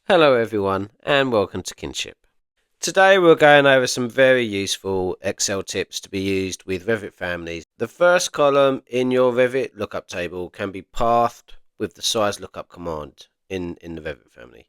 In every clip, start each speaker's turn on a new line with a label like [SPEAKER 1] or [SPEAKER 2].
[SPEAKER 1] Hello everyone and welcome to Kinship. Today we're going over some very useful Excel tips to be used with Revit families. The first column in your Revit lookup table can be pathed with the size lookup command in the Revit family.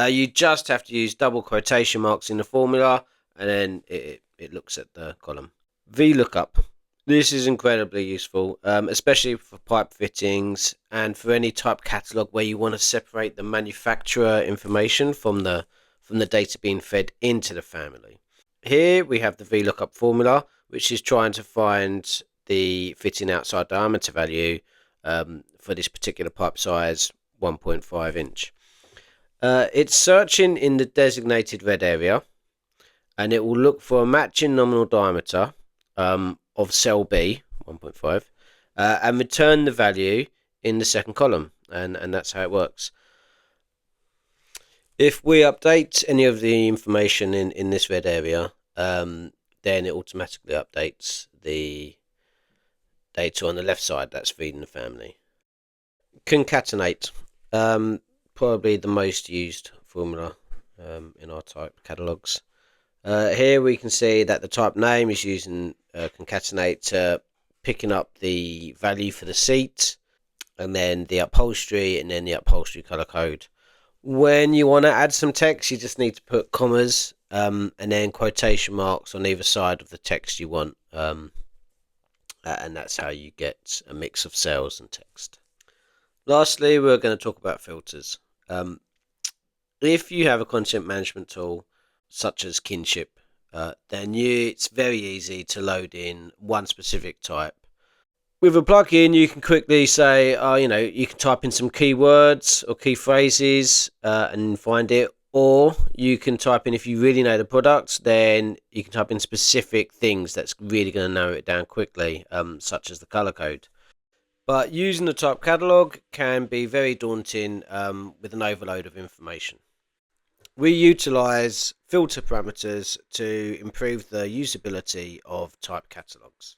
[SPEAKER 1] You just have to use double quotation marks in the formula and then it looks at the column. VLookup. This is incredibly useful, especially for pipe fittings and for any type catalog where you want to separate the manufacturer information from the data being fed into the family. Here we have the VLookup formula, which is trying to find the fitting outside diameter value for this particular pipe size, 1.5 inch. It's searching in the designated red area, and it will look for a matching nominal diameter of cell B, 1.5, and return the value in the second column, and that's how it works. If we update any of the information in this red area, then it automatically updates the data on the left side that's feeding the family. Concatenate, probably the most used formula in our type catalogs. Here we can see that the type name is using Concatenate, picking up the value for the seat, and then the upholstery, and then the upholstery color code. When you want to add some text, you just need to put commas and then quotation marks on either side of the text you want, and that's how you get a mix of cells and text. Lastly, we're going to talk about filters. If you have a content management tool such as Kinship, then it's very easy to load in one specific type. With a plugin, you can quickly say, you can type in some keywords or key phrases and find it, or you can type in, if you really know the product, then you can type in specific things that's really going to narrow it down quickly, such as the color code. But using the type catalog can be very daunting with an overload of information. We utilize filter parameters to improve the usability of type catalogs.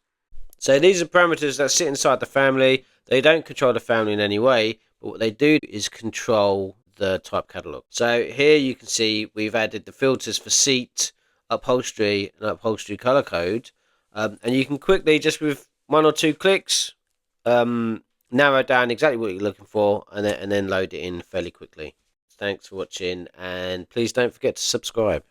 [SPEAKER 1] So these are parameters that sit inside the family. They don't control the family in any way, but what they do is control the type catalog. So here you can see we've added the filters for seat, upholstery, and upholstery color code. And you can quickly, just with one or two clicks, narrow down exactly what you're looking for and then load it in fairly quickly. Thanks for watching, and please don't forget to subscribe.